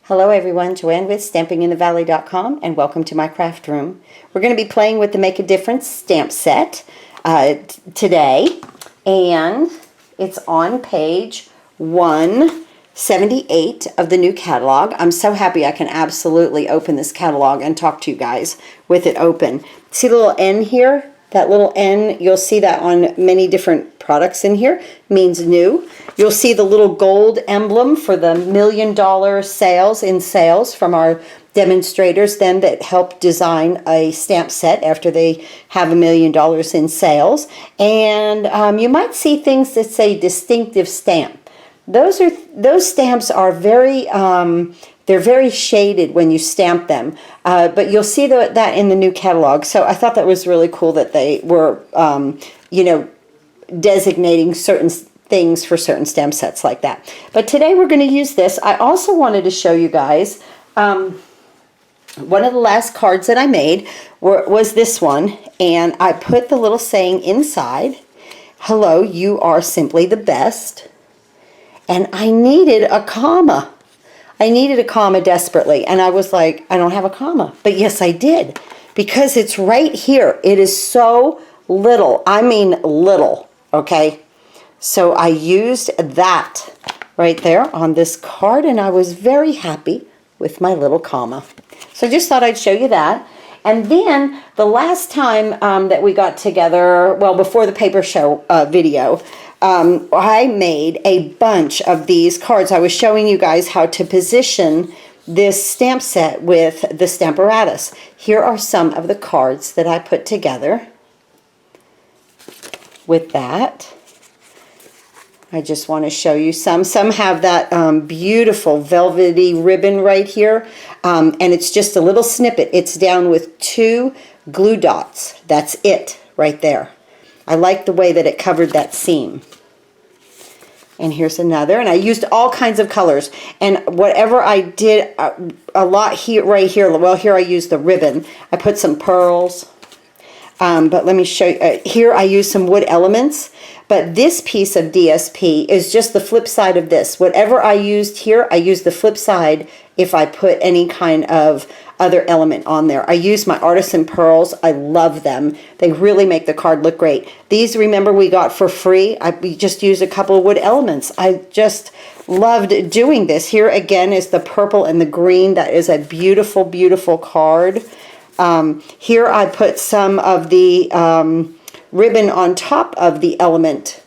Hello everyone, Joanne with StampingInTheValley.com and welcome to my craft room. We're going to be playing with the Make a Difference stamp set today, and it's on page 178 of the new catalog. I'm so happy I can absolutely open this catalog and talk to you guys with it open. See the little N here? That little N, you'll see that on many different products in here, means new. You'll see the little gold emblem for the $1 million sales from our demonstrators then that help design a stamp set after they have $1 million in sales. And you might see things that say distinctive stamp. Those stamps are very they're very shaded when you stamp them, but you'll see that in the new catalog. So I thought that was really cool that they were, designating certain things for certain stamp sets like that. But today we're going to use this. I also wanted to show you guys one of the last cards that I made was this one, and I put the little saying inside, "Hello, you are simply the best." And I needed a comma. I needed a comma desperately, and I was like, I don't have a comma. But yes, I did, because it's right here. It is so little. I mean little, okay? So I used that right there on this card, and I was very happy with my little comma. So I just thought I'd show you that. And then the last time that we got together, well, before the paper show video, I made a bunch of these cards. I was showing you guys how to position this stamp set with the Stamparatus. Here are some of the cards that I put together with that. I just want to show you some. Some have that beautiful velvety ribbon right here, and it's just a little snippet. It's down with 2 glue dots. That's it right there. I like the way that it covered that seam. And here's another, and I used all kinds of colors. And whatever I did, a lot here, right here. Well, here I used the ribbon. I put some pearls. But let me show you. Here I used some wood elements. But this piece of DSP is just the flip side of this. Whatever I used here, I used the flip side if I put any kind of other element on there. I use my artisan pearls. I love them. They really make the card look great. These, remember, we got for free. We just used a couple of wood elements. I just loved doing this. Here again is the purple and the green. That is a beautiful, beautiful card. Here I put some of the ribbon on top of the element,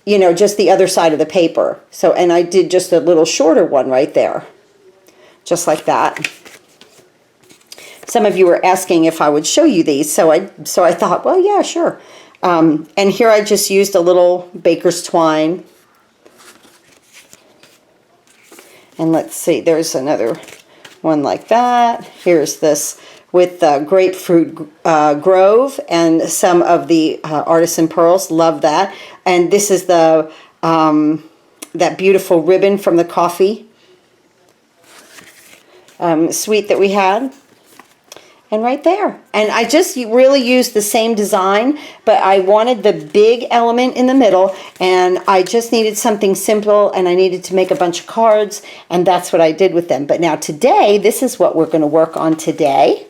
you know, just the other side of the paper. So, and I did just a little shorter one right there, just like that. Some of you were asking if I would show you these, so I thought, well, yeah, sure. And here I just used a little baker's twine. And let's see, there's another one like that. Here's this with the grapefruit grove and some of the artisan pearls. Love that. And this is the that beautiful ribbon from the coffee suite that we had. And right there. And I just really used the same design, but I wanted the big element in the middle, and I just needed something simple, and I needed to make a bunch of cards, and that's what I did with them. But now today, this is what we're going to work on today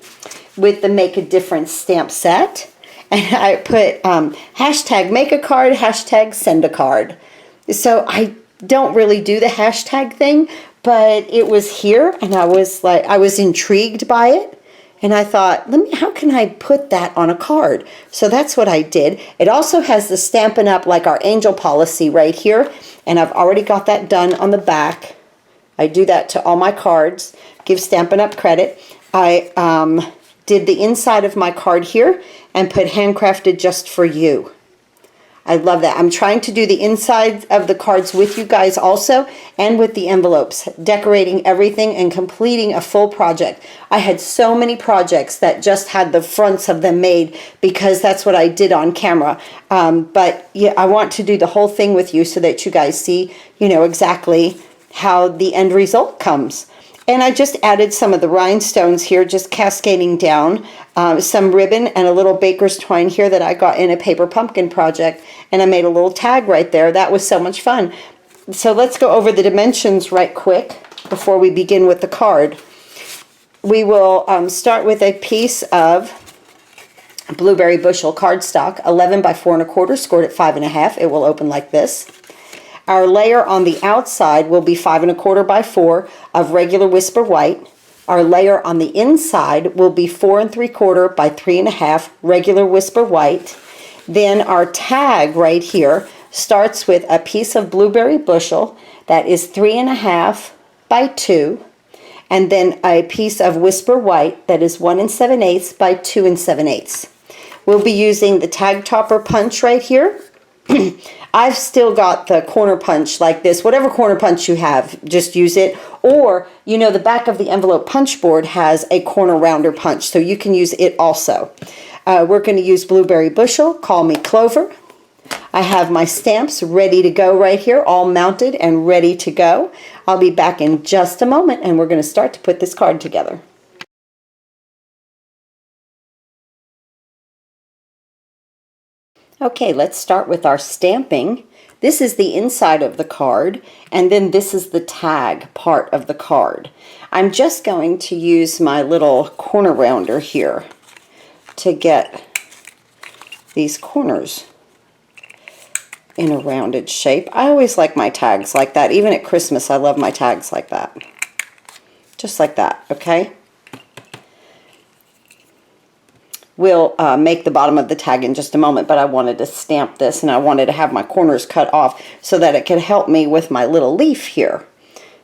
with the Make a Difference stamp set. And I put hashtag make a card, hashtag send a card. So I don't really do the hashtag thing, but it was here, and I was intrigued by it. And I thought, how can I put that on a card? So that's what I did. It also has the Stampin' Up, like our angel policy right here. And I've already got that done on the back. I do that to all my cards. Give Stampin' Up credit. I did the inside of my card here and put handcrafted just for you. I love that. I'm trying to do the inside of the cards with you guys also, and with the envelopes, decorating everything and completing a full project. I had so many projects that just had the fronts of them made because that's what I did on camera. But yeah, I want to do the whole thing with you so that you guys see, you know, exactly how the end result comes. And I just added some of the rhinestones here, just cascading down, some ribbon and a little baker's twine here that I got in a paper pumpkin project. And I made a little tag right there. That was so much fun. So let's go over the dimensions right quick. before we begin with the card. We will start with a piece of blueberry bushel cardstock, 11 by 4 1/4, scored at 5 1/2. It will open like this. Our layer on the outside will be 5 1/4 by 4 of regular Whisper White. Our layer on the inside will be 4 3/4 by 3 1/2 regular Whisper White. Then our tag right here starts with a piece of blueberry bushel that is 3 1/2 by 2, and then a piece of Whisper White that is 1 7/8 by 2 7/8. We'll be using the tag topper punch right here. I've still got the corner punch like this. Whatever corner punch you have, just use it. Or, you know, the back of the envelope punch board has a corner rounder punch, so you can use it also. We're going to use blueberry bushel, call me Clover. I have my stamps ready to go right here, all mounted and ready to go. I'll be back in just a moment, and we're going to start to put this card together. Okay, let's start with our stamping. This is the inside of the card, and then this is the tag part of the card. I'm just going to use my little corner rounder here to get these corners in a rounded shape. I always like my tags like that. Even at Christmas, I love my tags like that. Just like that, okay? We'll make the bottom of the tag in just a moment, but I wanted to stamp this, and I wanted to have my corners cut off so that it could help me with my little leaf here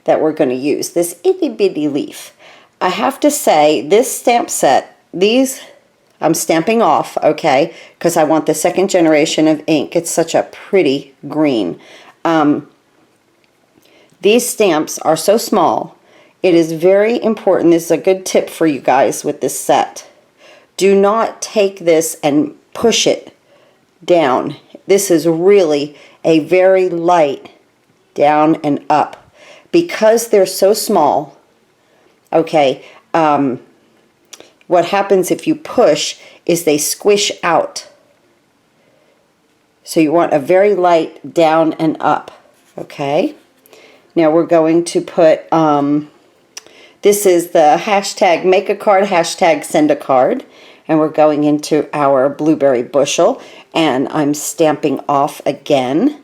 that we're going to use, this itty bitty leaf. I have to say, this stamp set, these I'm stamping off, okay, because I want the second generation of ink. It's such a pretty green. These stamps are so small. It is very important. This is a good tip for you guys with this set. Do not take this and push it down. This is really a very light down and up. Because they're so small, okay, what happens if you push is they squish out. So you want a very light down and up, okay? Now we're going to put, this is the hashtag make a card, hashtag send a card. And we're going into our blueberry bushel, and I'm stamping off again.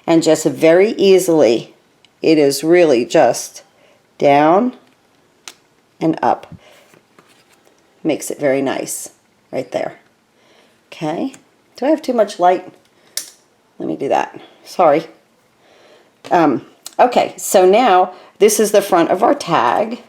And just very easily, it is really just down and up. Makes it very nice right there. Okay. Do I have too much light? Let me do that. Sorry. Okay, so now this is the front of our tag.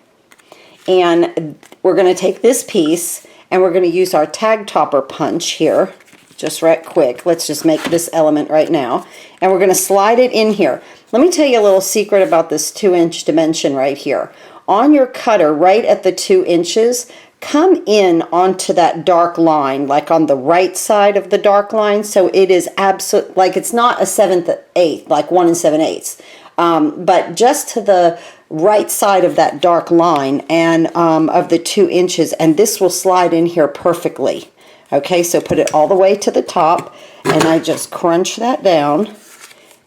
And we're going to take this piece, and we're going to use our tag topper punch here, just right quick. Let's just make this element right now. And we're going to slide it in here. Let me tell you a little secret about this 2-inch dimension right here. On your cutter, right at the 2 inches, come in onto that dark line, like on the right side of the dark line. So it is absolute, like it's not a 7/8, like 1 7/8. But just to the right side of that dark line and of the 2 inches, and this will slide in here perfectly. Okay, so put it all the way to the top, and I just crunch that down,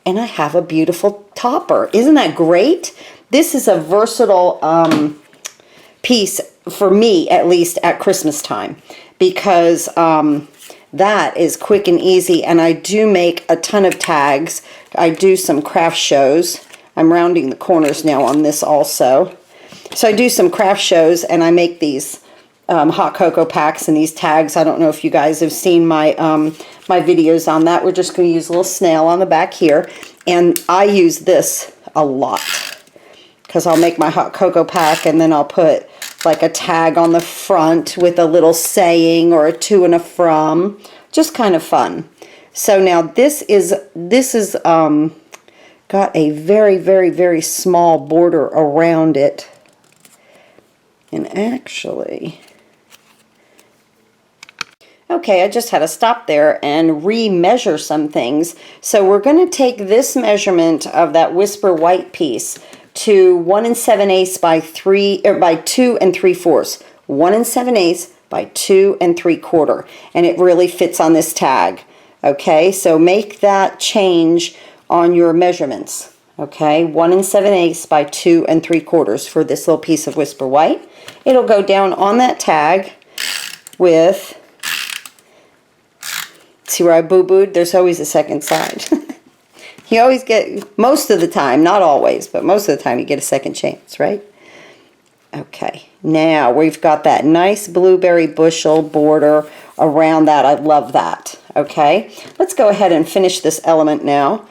and I have a beautiful topper. Isn't that great? This is a versatile piece for me, at least at Christmas time, because that is quick and easy, and I do make a ton of tags. I do some craft shows. I'm rounding the corners now on this also. So I do some craft shows, and I make these hot cocoa packs and these tags. I don't know if you guys have seen my my videos on that. We're just going to use a little snail on the back here, and I use this a lot because I'll make my hot cocoa pack, and then I'll put like a tag on the front with a little saying or a to and a from. Just kind of fun. So now this is got a very, very, very small border around it. And actually, okay, I just had to stop there and re-measure some things. So we're going to take this measurement of that Whisper White piece to 1 7/8 by 2 3/4. 1 7/8 by 2 3/4, and it really fits on this tag. Okay, so make that change on your measurements. Okay, 1 7/8 by 2 3/4 for this little piece of Whisper White. It'll go down on that tag with, see where I boo-booed? There's always a second side. You always get, most of the time, not always, but most of the time you get a second chance, right? Okay, now we've got that nice blueberry bushel border around that. I love that. Okay, let's go ahead and finish this element now.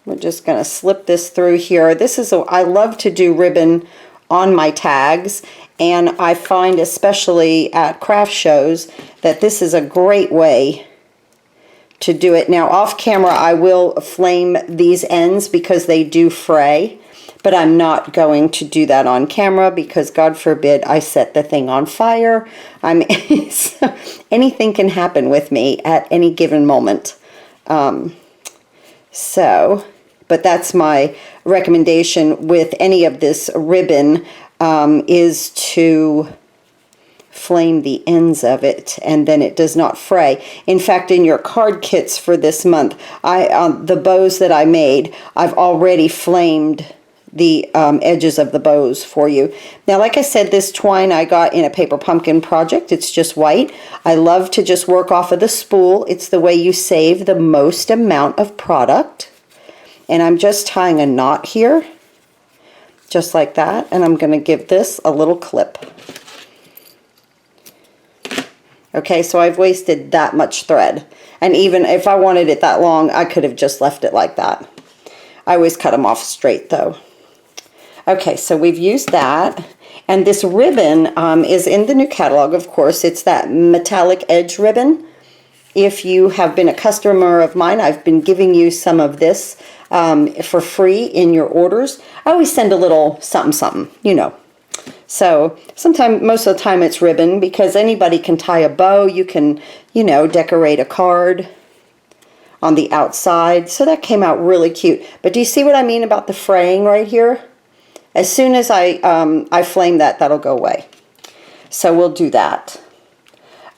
We're just going to slip this through here. This is I love to do ribbon on my tags, and I find especially at craft shows that this is a great way to do it. Now off camera I will flame these ends because they do fray, but I'm not going to do that on camera because God forbid I set the thing on fire. Anything can happen with me at any given moment. But that's my recommendation with any of this ribbon, is to flame the ends of it, and then it does not fray. In fact, in your card kits for this month, the bows that I made, I've already flamed the edges of the bows for you. Now, like I said, this twine I got in a paper pumpkin project. It's just white. I love to just work off of the spool. It's the way you save the most amount of product. And I'm just tying a knot here, just like that, and I'm going to give this a little clip. Okay, so I've wasted that much thread, and even if I wanted it that long, I could have just left it like that. I always cut them off straight though. Okay, so we've used that, and this ribbon is in the new catalog, of course. It's that metallic edge ribbon. If you have been a customer of mine, I've been giving you some of this for free in your orders. I always send a little something, something, you know. So sometimes, most of the time it's ribbon because anybody can tie a bow. You can, you know, decorate a card on the outside. So that came out really cute. But do you see what I mean about the fraying right here? As soon as I flame that, that'll go away. So we'll do that.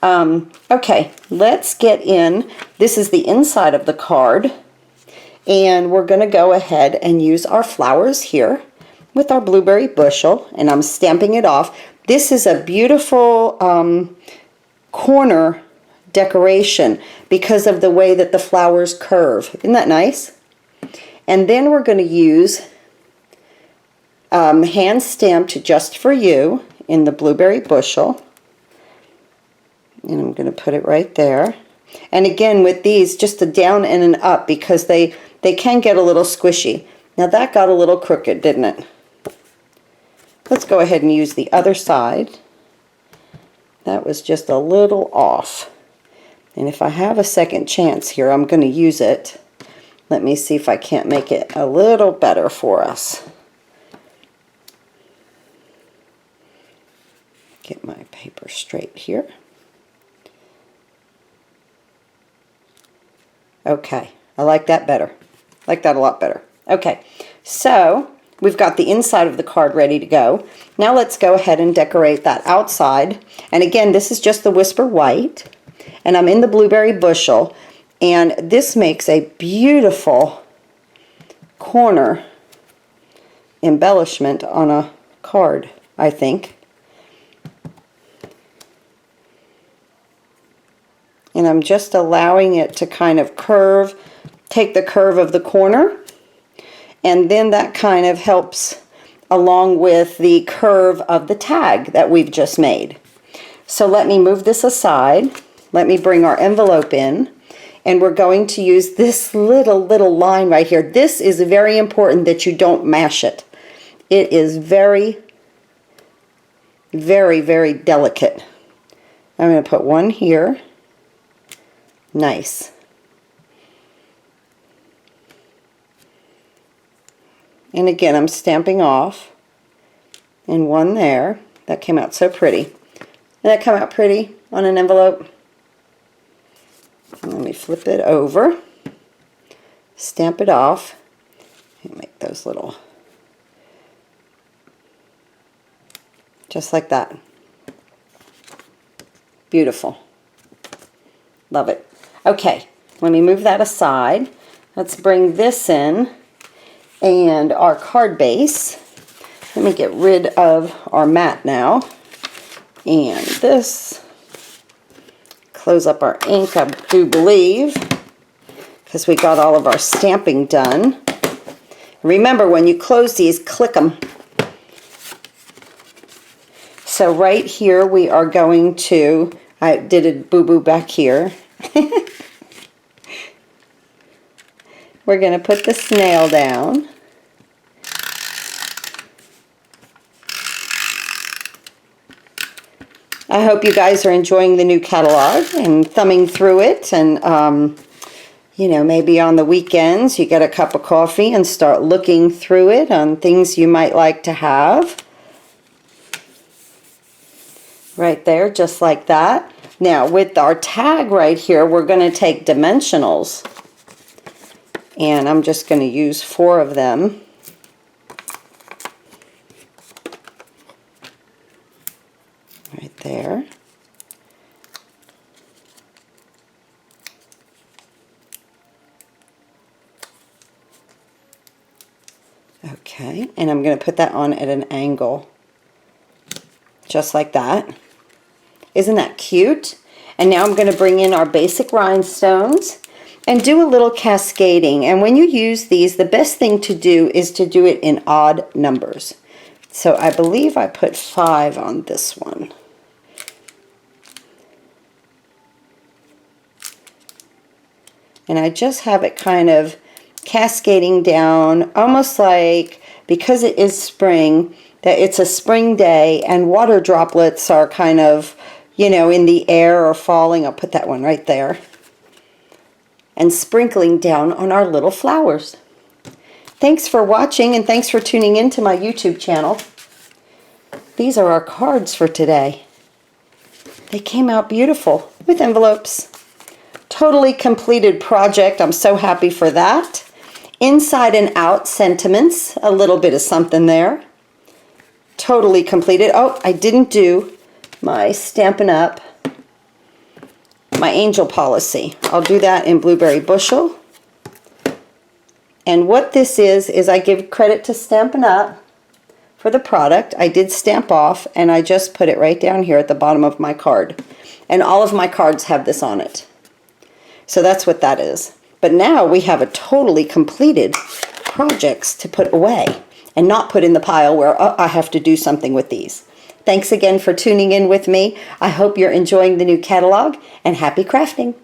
Okay, let's get in. This is the inside of the card, and we're going to go ahead and use our flowers here with our blueberry bushel, and I'm stamping it off. This is a beautiful corner decoration because of the way that the flowers curve. Isn't that nice? And then we're going to use hand stamped Just For You in the blueberry bushel. And I'm going to put it right there. And again, with these, just a down and an up because they can get a little squishy. Now that got a little crooked, didn't it? Let's go ahead and use the other side. That was just a little off. And if I have a second chance here, I'm going to use it. Let me see if I can't make it a little better for us. Get my paper straight here. Okay, I like that better. I like that a lot better. Okay, so we've got the inside of the card ready to go. Now let's go ahead and decorate that outside. And again, this is just the Whisper White. And I'm in the blueberry bushel. And this makes a beautiful corner embellishment on a card, I think. And I'm just allowing it to kind of curve, take the curve of the corner, and then that kind of helps along with the curve of the tag that we've just made. So let me move this aside. Let me bring our envelope in, and we're going to use this little line right here. This is very important that you don't mash it. It is very, very, very delicate. I'm going to put one here. Nice. And again, I'm stamping off. And one there. That came out so pretty. Didn't that come out pretty on an envelope? Let me flip it over. Stamp it off. And make those little... just like that. Beautiful. Love it. Okay, let me move that aside. Let's bring this in and our card base. Let me get rid of our mat now. And this. Close up our ink, I do believe, because we got all of our stamping done. Remember, when you close these, click them. So right here we are going to, I did a boo-boo back here. We're going to put the snail down. I hope you guys are enjoying the new catalog and thumbing through it, and you know, maybe on the weekends you get a cup of coffee and start looking through it on things you might like to have. Right there, just like that. Now with our tag right here, we're going to take dimensionals, and I'm just going to use 4 of them. Right there. Okay, and I'm going to put that on at an angle. Just like that. Isn't that cute? And now I'm going to bring in our basic rhinestones and do a little cascading. And when you use these, the best thing to do is to do it in odd numbers. So I believe I put 5 on this one. And I just have it kind of cascading down, almost like, because it is spring, that it's a spring day and water droplets are kind of, you know, in the air or falling. I'll put that one right there. And sprinkling down on our little flowers. Thanks for watching, and thanks for tuning in to my YouTube channel. These are our cards for today. They came out beautiful with envelopes. Totally completed project. I'm so happy for that. Inside and out sentiments. A little bit of something there. Totally completed. Oh, I didn't do my Stampin' Up, my angel policy. I'll do that in Blueberry Bushel. And what this is I give credit to Stampin' Up for the product. I did stamp off, and I just put it right down here at the bottom of my card. And all of my cards have this on it. So that's what that is. But now we have a totally completed projects to put away and not put in the pile where I have to do something with these. Thanks again for tuning in with me. I hope you're enjoying the new catalog, and happy crafting.